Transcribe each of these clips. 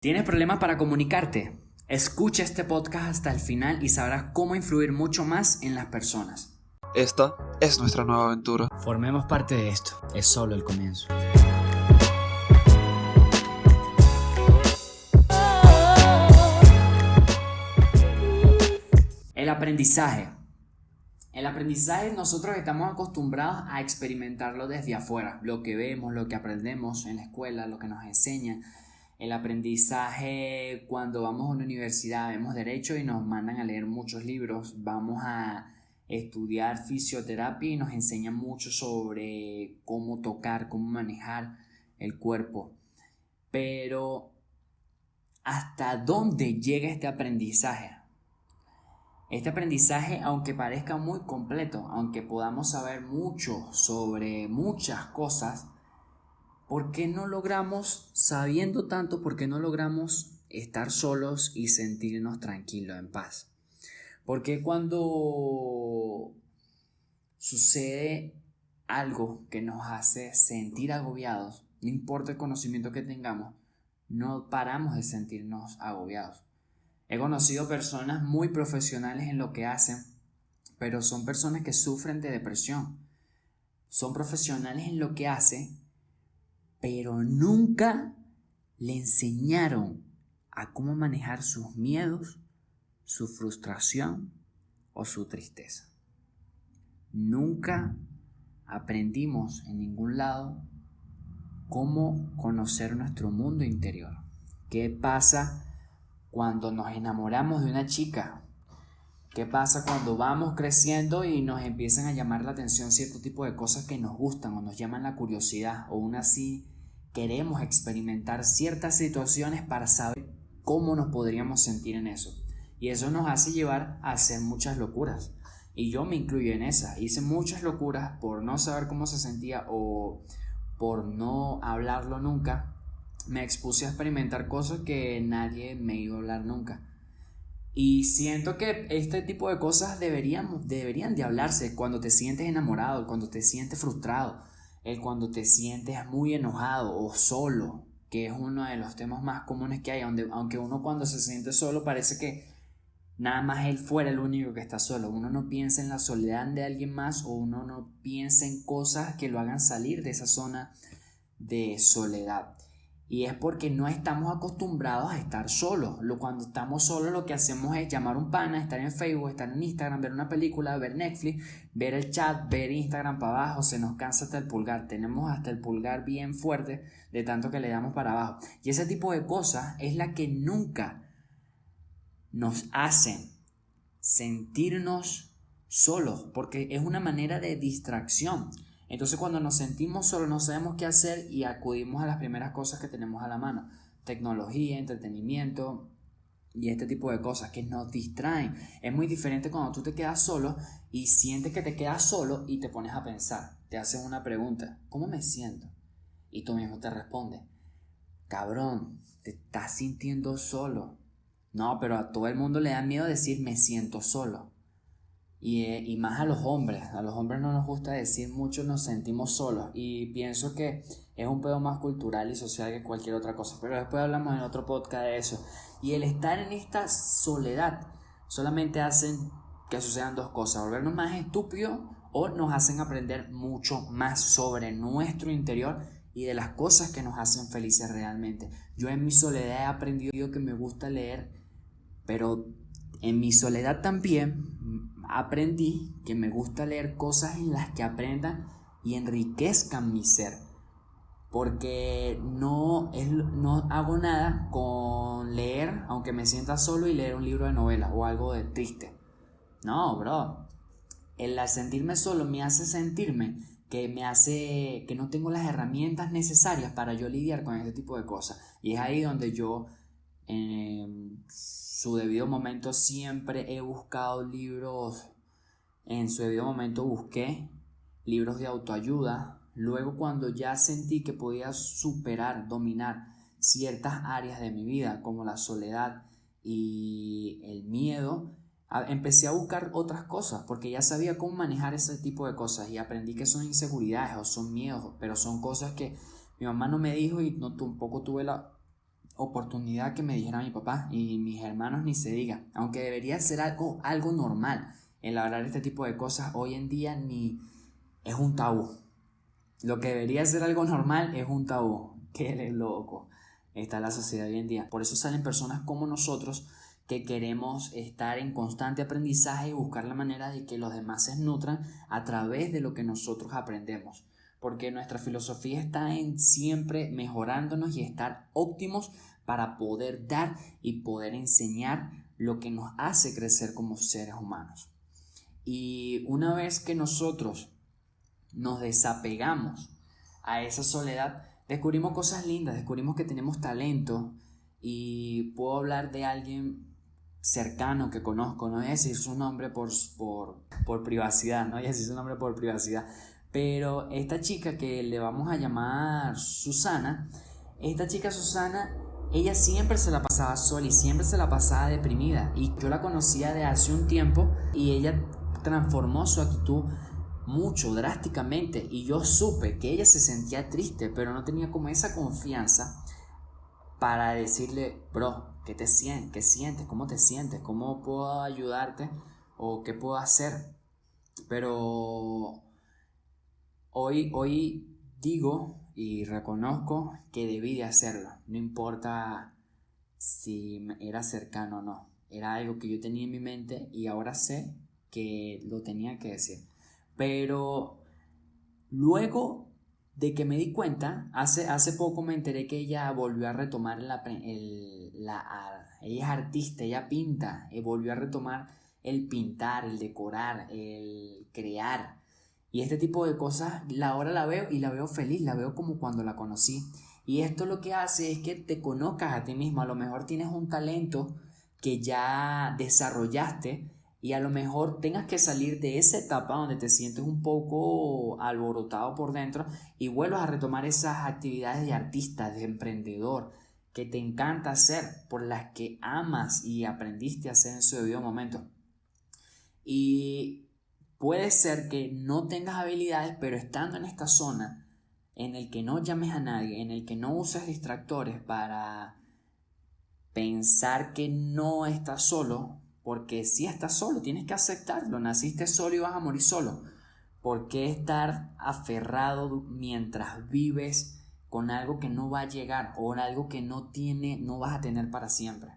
¿Tienes problemas para comunicarte? Escucha este podcast hasta el final y sabrás cómo influir mucho más en las personas. Esta es nuestra nueva aventura. Formemos parte de esto. Es solo el comienzo. El aprendizaje. El aprendizaje nosotros estamos acostumbrados a experimentarlo desde afuera. Lo que vemos, lo que aprendemos en la escuela, lo que nos enseñan. El aprendizaje cuando vamos a una universidad, vemos derecho y nos mandan a leer muchos libros. Vamos a estudiar fisioterapia y nos enseñan mucho sobre cómo tocar, cómo manejar el cuerpo. Pero ¿hasta dónde llega este aprendizaje? Este aprendizaje, aunque parezca muy completo, aunque podamos saber mucho sobre muchas cosas, ¿por qué no logramos, sabiendo tanto, por qué no logramos estar solos y sentirnos tranquilos, en paz? Porque cuando sucede algo que nos hace sentir agobiados, no importa el conocimiento que tengamos, no paramos de sentirnos agobiados. He conocido personas muy profesionales en lo que hacen, pero son personas que sufren de depresión. Son profesionales en lo que hacen, pero nunca le enseñaron a cómo manejar sus miedos, su frustración o su tristeza. Nunca aprendimos en ningún lado cómo conocer nuestro mundo interior. ¿Qué pasa cuando nos enamoramos de una chica? ¿Qué pasa cuando vamos creciendo y nos empiezan a llamar la atención cierto tipo de cosas que nos gustan o nos llaman la curiosidad, o aún así queremos experimentar ciertas situaciones para saber cómo nos podríamos sentir en eso? Y eso nos hace llevar a hacer muchas locuras. Y yo me incluyo en esa. Hice muchas locuras por no saber cómo se sentía o por no hablarlo nunca. Me expuse a experimentar cosas que nadie me iba a hablar nunca. Y siento que este tipo de cosas deberían de hablarse cuando te sientes enamorado, cuando te sientes frustrado, cuando te sientes muy enojado o solo, que es uno de los temas más comunes que hay, aunque uno cuando se siente solo parece que nada más él fuera el único que está solo. Uno no piensa en la soledad de alguien más, o uno no piensa en cosas que lo hagan salir de esa zona de soledad. Y es porque no estamos acostumbrados a estar solos. Cuando estamos solos lo que hacemos es llamar a un pana, estar en Facebook, estar en Instagram, ver una película, ver Netflix, ver el chat, ver Instagram para abajo. Se nos cansa hasta el pulgar. Tenemos hasta el pulgar bien fuerte de tanto que le damos para abajo. Y ese tipo de cosas es la que nunca nos hacen sentirnos solos, porque es una manera de distracción. Entonces cuando nos sentimos solos no sabemos qué hacer y acudimos a las primeras cosas que tenemos a la mano: tecnología, entretenimiento y este tipo de cosas que nos distraen. Es muy diferente cuando tú te quedas solo y sientes que te quedas solo y te pones a pensar, te haces una pregunta: ¿cómo me siento? Y tú mismo te respondes: cabrón, te estás sintiendo solo. No, pero a todo el mundo le da miedo decir me siento solo. Y más a los hombres no nos gusta decir mucho nos sentimos solos, y pienso que es un pedo más cultural y social que cualquier otra cosa, pero después hablamos en otro podcast de eso. Y el estar en esta soledad solamente hacen que sucedan dos cosas: volvernos más estúpidos, o nos hacen aprender mucho más sobre nuestro interior y de las cosas que nos hacen felices realmente. Yo en mi soledad he aprendido que me gusta leer, pero en mi soledad también aprendí que me gusta leer cosas en las que aprendan y enriquezcan mi ser, porque no hago nada con leer, aunque me sienta solo, y leer un libro de novela o algo de triste. No, bro, el sentirme solo me hace sentirme que no tengo las herramientas necesarias para yo lidiar con este tipo de cosas. Y es ahí donde yo, en su debido momento, siempre he buscado libros. En su debido momento busqué libros de autoayuda. Luego, cuando ya sentí que podía superar, dominar ciertas áreas de mi vida, como la soledad y el miedo, empecé a buscar otras cosas, porque ya sabía cómo manejar ese tipo de cosas, y aprendí que son inseguridades o son miedos, pero son cosas que mi mamá no me dijo y no tampoco tuve la oportunidad que me dijera mi papá y mis hermanos ni se diga, aunque debería ser algo normal el hablar este tipo de cosas, hoy en día ni es un tabú. Lo que debería ser algo normal es un tabú. Qué loco está la sociedad hoy en día. Por eso salen personas como nosotros que queremos estar en constante aprendizaje y buscar la manera de que los demás se nutran a través de lo que nosotros aprendemos. Porque nuestra filosofía está en siempre mejorándonos y estar óptimos para poder dar y poder enseñar lo que nos hace crecer como seres humanos. Y una vez que nosotros nos desapegamos a esa soledad, descubrimos cosas lindas, descubrimos que tenemos talento. Y puedo hablar de alguien cercano que conozco, no voy a decir su nombre por privacidad, no voy a decir su nombre por privacidad, pero esta chica que le vamos a llamar Susana, esta chica Susana, ella siempre se la pasaba sola y siempre se la pasaba deprimida, y yo la conocía de hace un tiempo y ella transformó su actitud mucho, drásticamente, y yo supe que ella se sentía triste, pero no tenía como esa confianza para decirle, bro, ¿qué sientes? ¿Cómo te sientes? ¿Cómo puedo ayudarte? ¿O qué puedo hacer? Pero hoy digo y reconozco que debí de hacerlo. No importa si era cercano o no. Era algo que yo tenía en mi mente y ahora sé que lo tenía que decir. Pero luego de que me di cuenta, hace poco me enteré que ella volvió a retomar ella es artista, ella pinta, volvió a retomar el pintar, el decorar, el crear. Y este tipo de cosas, ahora la veo y la veo feliz, la veo como cuando la conocí. Y esto lo que hace es que te conozcas a ti mismo. A lo mejor tienes un talento que ya desarrollaste y a lo mejor tengas que salir de esa etapa donde te sientes un poco alborotado por dentro y vuelvas a retomar esas actividades de artista, de emprendedor, que te encanta hacer, por las que amas y aprendiste a hacer en su debido momento. Y puede ser que no tengas habilidades, pero estando en esta zona en el que no llames a nadie, en el que no uses distractores para pensar que no estás solo, porque si estás solo, tienes que aceptarlo, naciste solo y vas a morir solo. ¿Por qué estar aferrado mientras vives con algo que no va a llegar o algo que no vas a tener para siempre?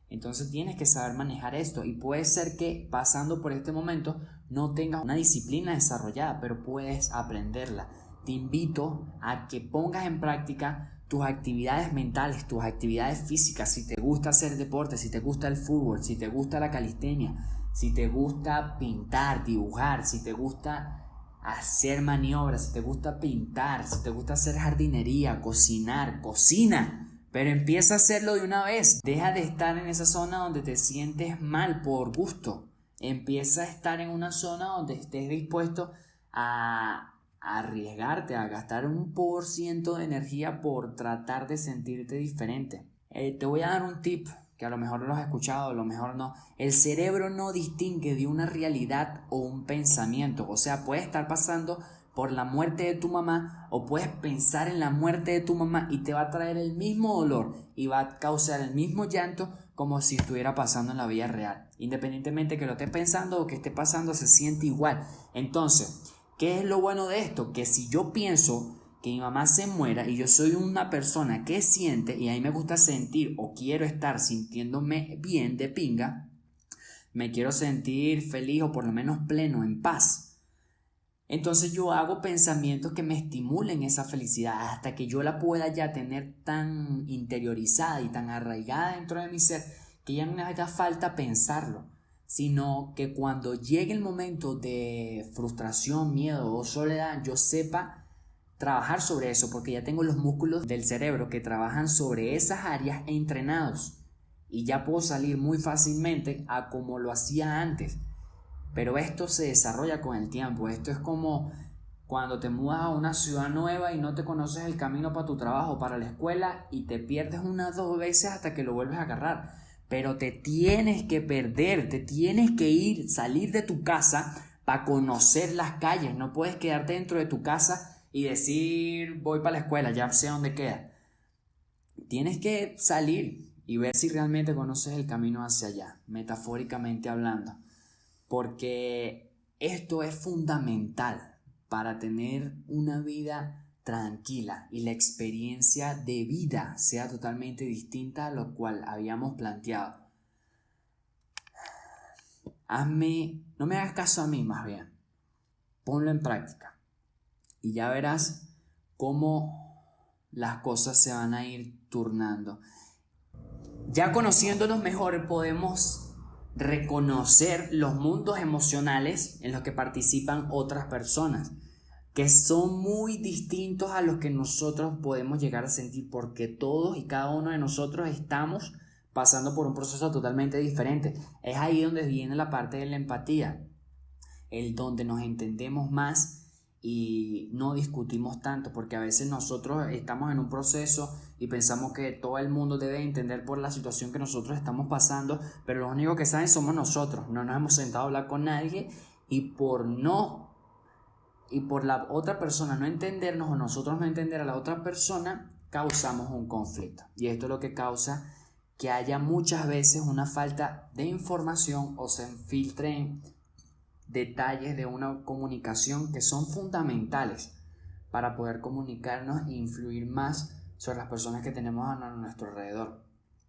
Entonces tienes que saber manejar esto, y puede ser que pasando por este momento no tengas una disciplina desarrollada, pero puedes aprenderla. Te invito a que pongas en práctica tus actividades mentales, tus actividades físicas. Si te gusta hacer deporte, si te gusta el fútbol, si te gusta la calistenia, si te gusta pintar, dibujar, si te gusta hacer maniobras, si te gusta pintar, si te gusta hacer jardinería, cocinar, cocina. Pero empieza a hacerlo de una vez. Deja de estar en esa zona donde te sientes mal por gusto. Empieza a estar en una zona donde estés dispuesto a arriesgarte, a gastar 1% de energía por tratar de sentirte diferente. Te voy a dar un tip que a lo mejor lo has escuchado, a lo mejor no. El cerebro no distingue de una realidad o un pensamiento. O sea, puedes estar pasando por la muerte de tu mamá o puedes pensar en la muerte de tu mamá y te va a traer el mismo dolor y va a causar el mismo llanto como si estuviera pasando en la vida real. Independientemente que lo estés pensando o que esté pasando, se siente igual. Entonces, ¿qué es lo bueno de esto? Que si yo pienso que mi mamá se muera y yo soy una persona que siente y a mí me gusta sentir o quiero estar sintiéndome bien de pinga, me quiero sentir feliz o por lo menos pleno, en paz. Entonces yo hago pensamientos que me estimulen esa felicidad hasta que yo la pueda ya tener tan interiorizada y tan arraigada dentro de mi ser que ya no me haga falta pensarlo, sino que cuando llegue el momento de frustración, miedo o soledad, yo sepa trabajar sobre eso, porque ya tengo los músculos del cerebro que trabajan sobre esas áreas entrenados y ya puedo salir muy fácilmente a como lo hacía antes. Pero esto se desarrolla con el tiempo. Esto es como cuando te mudas a una ciudad nueva y no te conoces el camino para tu trabajo, para la escuela, y te pierdes 1 o 2 veces hasta que lo vuelves a agarrar. Pero te tienes que perder, te tienes que ir, salir de tu casa para conocer las calles. No puedes quedarte dentro de tu casa y decir voy para la escuela, ya sé dónde queda. tienes que salir y ver si realmente conoces el camino hacia allá, metafóricamente hablando, porque esto es fundamental para tener una vida tranquila y la experiencia de vida sea totalmente distinta a lo cual habíamos planteado. No me hagas caso a mí, más bien, ponlo en práctica y ya verás cómo las cosas se van a ir turnando. Ya conociéndonos mejor podemos reconocer los mundos emocionales en los que participan otras personas, que son muy distintos a los que nosotros podemos llegar a sentir, porque todos y cada uno de nosotros estamos pasando por un proceso totalmente diferente. Es ahí donde viene la parte de la empatía, el donde nos entendemos más y no discutimos tanto, porque a veces nosotros estamos en un proceso y pensamos que todo el mundo debe entender por la situación que nosotros estamos pasando, pero los únicos que saben somos nosotros. No nos hemos sentado a hablar con nadie y por la otra persona no entendernos o nosotros no entender a la otra persona, causamos un conflicto. Y esto es lo que causa que haya muchas veces una falta de información o se infiltren detalles de una comunicación que son fundamentales para poder comunicarnos e influir más sobre las personas que tenemos a nuestro alrededor.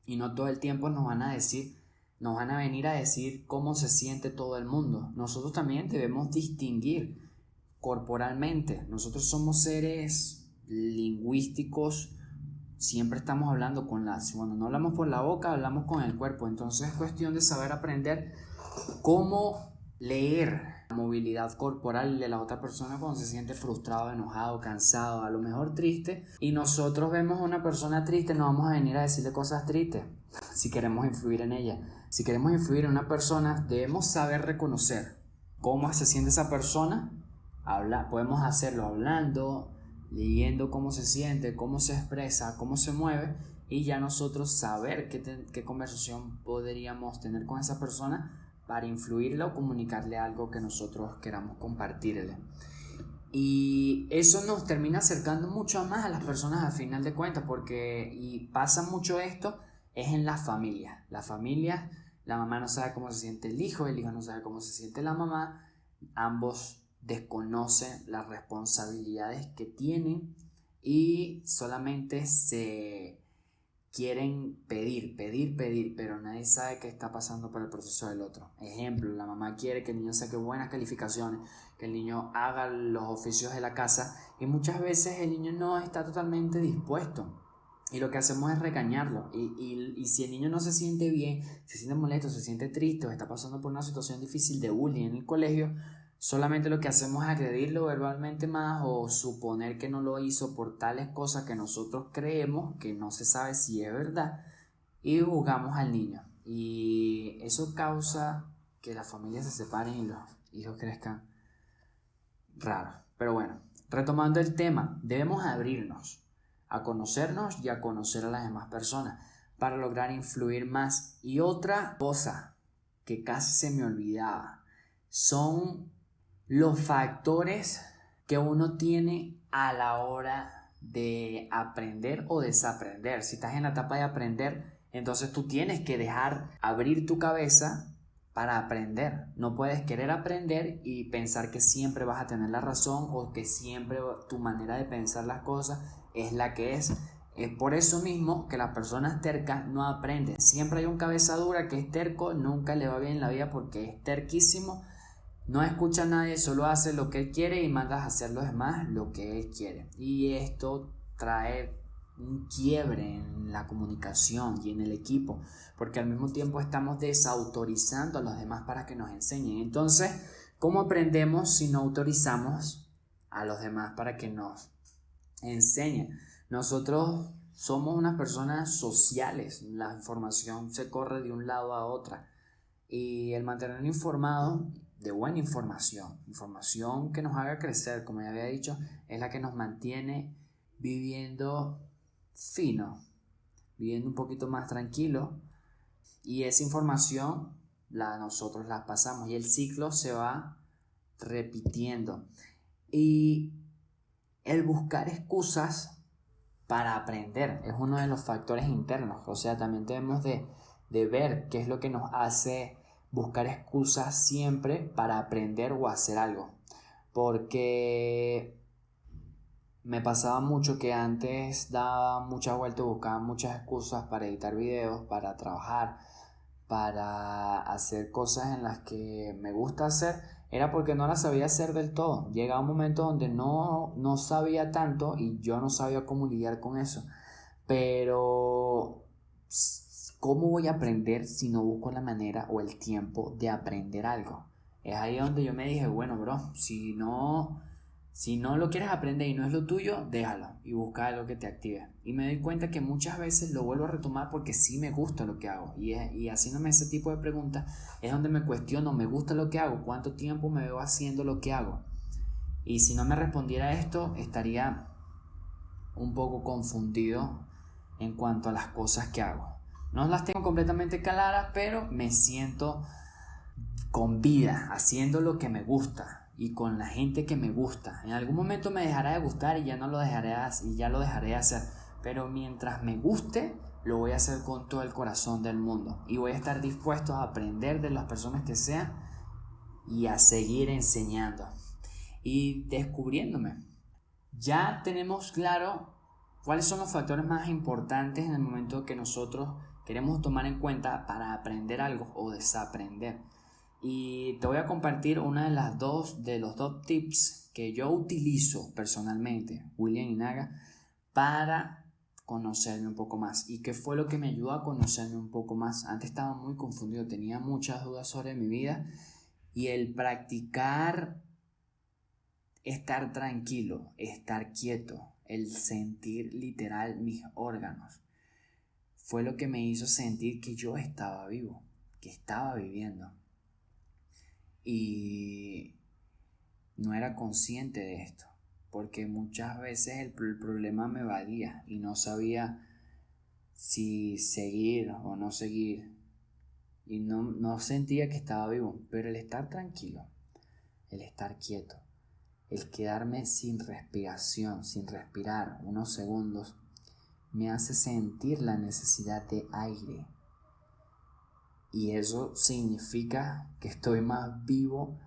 Y no todo el tiempo nos van a venir a decir cómo se siente todo el mundo. Nosotros también debemos distinguir corporalmente. Nosotros somos seres lingüísticos, siempre estamos hablando cuando no hablamos por la boca, hablamos con el cuerpo. Entonces es cuestión de saber aprender cómo leer la movilidad corporal de la otra persona cuando se siente frustrado, enojado, cansado, a lo mejor triste, y nosotros vemos a una persona triste, no vamos a venir a decirle cosas tristes si queremos influir en ella. Si queremos influir en una persona, debemos saber reconocer cómo se siente esa persona. Podemos hacerlo hablando, leyendo cómo se siente, cómo se expresa, cómo se mueve, y ya nosotros saber qué conversación podríamos tener con esa persona para influirla o comunicarle algo que nosotros queramos compartirle. Y eso nos termina acercando mucho más a las personas al final de cuentas, y pasa mucho esto, es en las familias. La familia, la mamá no sabe cómo se siente el hijo no sabe cómo se siente la mamá, ambos desconocen las responsabilidades que tienen y solamente se quieren pedir, pero nadie sabe qué está pasando por el proceso del otro. Ejemplo, la mamá quiere que el niño saque buenas calificaciones, que el niño haga los oficios de la casa, y muchas veces el niño no está totalmente dispuesto. Y lo que hacemos es regañarlo. Y si el niño no se siente bien, se siente molesto, se siente triste o está pasando por una situación difícil de bullying en el colegio, solamente lo que hacemos es agredirlo verbalmente más o suponer que no lo hizo por tales cosas que nosotros creemos que no se sabe si es verdad, y juzgamos al niño. Y eso causa que las familias se separen y los hijos crezcan raros. Pero bueno, retomando el tema, debemos abrirnos a conocernos y a conocer a las demás personas para lograr influir más. Y otra cosa que casi se me olvidaba son los factores que uno tiene a la hora de aprender o desaprender. Si estás en la etapa de aprender, entonces tú tienes que abrir tu cabeza para aprender. No puedes querer aprender y pensar que siempre vas a tener la razón o que siempre tu manera de pensar las cosas es la que es. Es por eso mismo que las personas tercas no aprenden. Siempre hay un cabeza dura que es terco, nunca le va bien en la vida porque es terquísimo. No escucha a nadie, solo hace lo que él quiere y manda a hacer los demás lo que él quiere. Y esto trae un quiebre en la comunicación y en el equipo, porque al mismo tiempo estamos desautorizando a los demás para que nos enseñen. Entonces, ¿cómo aprendemos si no autorizamos a los demás para que nos enseñen? Nosotros somos unas personas sociales, la información se corre de un lado a otra, y el mantener informado de buena información que nos haga crecer, como ya había dicho, es la que nos mantiene viviendo fino, viviendo un poquito más tranquilo, y esa información nosotros la pasamos y el ciclo se va repitiendo. Y el buscar excusas para aprender, es uno de los factores internos. O sea, también debemos de ver qué es lo que nos hace buscar excusas siempre para aprender o hacer algo. Porque me pasaba mucho que antes daba muchas vueltas, buscaba muchas excusas para editar videos, para trabajar, para hacer cosas en las que me gusta hacer. Era porque no las sabía hacer del todo. Llegaba un momento donde no sabía tanto y yo no sabía cómo lidiar con eso. Pero ¿cómo voy a aprender si no busco la manera o el tiempo de aprender algo? Es ahí donde yo me dije, bueno, bro, si no lo quieres aprender y no es lo tuyo, déjalo y busca algo que te active. Y me doy cuenta que muchas veces lo vuelvo a retomar porque sí me gusta lo que hago. Y haciéndome ese tipo de preguntas es donde me cuestiono, ¿me gusta lo que hago? ¿Cuánto tiempo me veo haciendo lo que hago? Y si no me respondiera esto, estaría un poco confundido en cuanto a las cosas que hago. No las tengo completamente claras, pero me siento con vida, haciendo lo que me gusta y con la gente que me gusta. En algún momento me dejará de gustar y ya lo dejaré de hacer, pero mientras me guste, lo voy a hacer con todo el corazón del mundo y voy a estar dispuesto a aprender de las personas que sean y a seguir enseñando y descubriéndome. Ya tenemos claro cuáles son los factores más importantes en el momento que nosotros queremos tomar en cuenta para aprender algo o desaprender. Y te voy a compartir una de los dos tips que yo utilizo personalmente, William y Naga, para conocerme un poco más. ¿Y qué fue lo que me ayudó a conocerme un poco más? Antes estaba muy confundido, tenía muchas dudas sobre mi vida y el practicar estar tranquilo, estar quieto, el sentir literal mis órganos, fue lo que me hizo sentir que yo estaba vivo, que estaba viviendo. Y no era consciente de esto, porque muchas veces el problema me evadía y no sabía si seguir o no seguir. Y no sentía que estaba vivo, pero el estar tranquilo, el estar quieto, el quedarme sin respiración, sin respirar unos segundos, me hace sentir la necesidad de aire. Y eso significa que estoy más vivo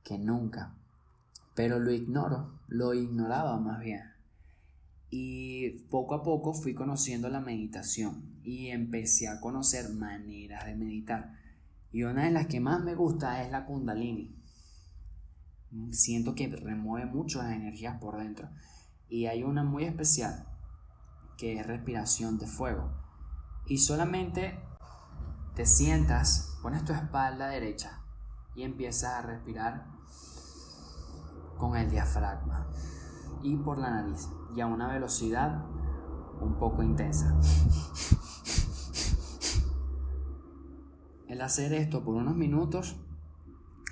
que nunca. Pero lo ignoraba más bien. Y poco a poco fui conociendo la meditación y empecé a conocer maneras de meditar. Y una de las que más me gusta es la Kundalini. Siento que remueve mucho las energías por dentro. Y hay una muy especial que es respiración de fuego. Y solamente te sientas, pones tu espalda derecha y empiezas a respirar con el diafragma y por la nariz y a una velocidad un poco intensa. El hacer esto por unos minutos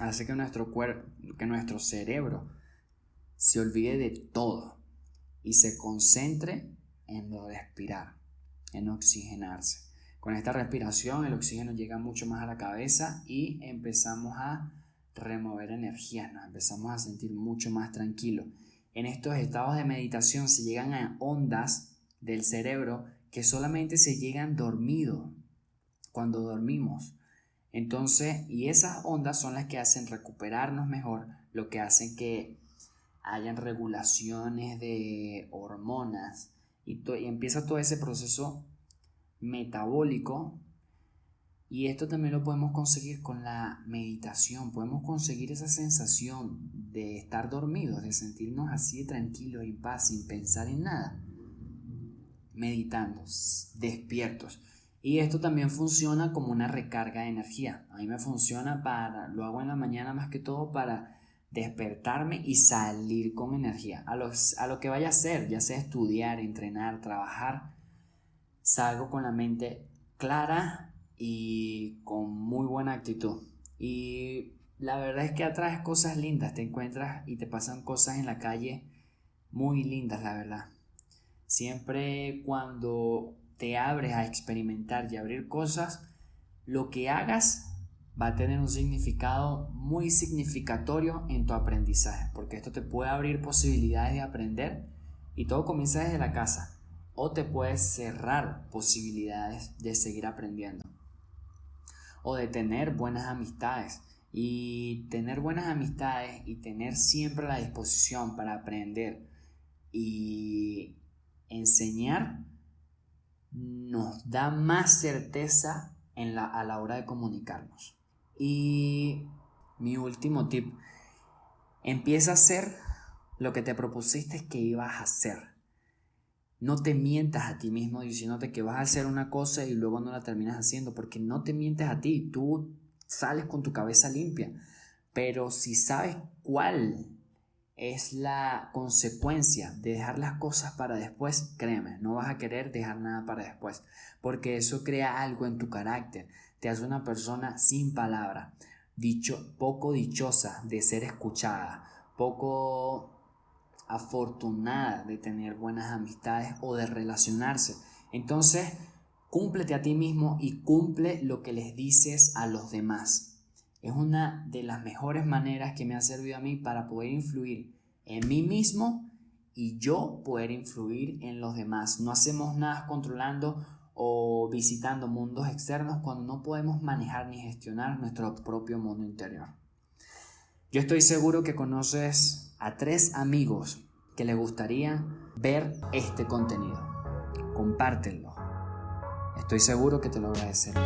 hace que nuestro cerebro se olvide de todo y se concentre en lo de respirar, en oxigenarse. Con esta respiración el oxígeno llega mucho más a la cabeza y empezamos a remover energías, nos empezamos a sentir mucho más tranquilos. En estos estados de meditación se llegan a ondas del cerebro que solamente se llegan dormidos, cuando dormimos. Entonces, y esas ondas son las que hacen recuperarnos mejor, lo que hacen que hayan regulaciones de hormonas y empieza todo ese proceso metabólico. Y esto también lo podemos conseguir con la meditación. Podemos conseguir esa sensación de estar dormidos, de sentirnos así de tranquilos, en paz, sin pensar en nada, meditando, despiertos. Y esto también funciona como una recarga de energía. A mí me funciona lo hago en la mañana más que todo para despertarme y salir con energía. A lo que vaya a hacer, ya sea estudiar, entrenar, trabajar, salgo con la mente clara y con muy buena actitud. Y la verdad es que atraes cosas lindas, te encuentras y te pasan cosas en la calle muy lindas, la verdad. Siempre cuando te abres a experimentar y abrir cosas, lo que hagas va a tener un significado muy significatorio en tu aprendizaje, porque esto te puede abrir posibilidades de aprender y todo comienza desde la casa. o te puedes cerrar posibilidades de seguir aprendiendo o de tener buenas amistades. Y tener buenas amistades y tener siempre la disposición para aprender y enseñar nos da más certeza a la hora de comunicarnos. Y mi último tip: empieza a hacer lo que te propusiste que ibas a hacer. No te mientas a ti mismo diciéndote que vas a hacer una cosa y luego no la terminas haciendo, porque no te mientes a ti. Tú sales con tu cabeza limpia, pero si sabes cuál es la consecuencia de dejar las cosas para después, créeme, no vas a querer dejar nada para después, porque eso crea algo en tu carácter, te hace una persona sin palabra, poco dichosa de ser escuchada, poco afortunada de tener buenas amistades o de relacionarse. Entonces, cúmplete a ti mismo y cumple lo que les dices a los demás. Es una de las mejores maneras que me ha servido a mí para poder influir en mí mismo y yo poder influir en los demás. No hacemos nada controlando o visitando mundos externos cuando no podemos manejar ni gestionar nuestro propio mundo interior. Yo estoy seguro que conoces a 3 amigos que les gustaría ver este contenido. Compártelo. Estoy seguro que te lo agradecerán.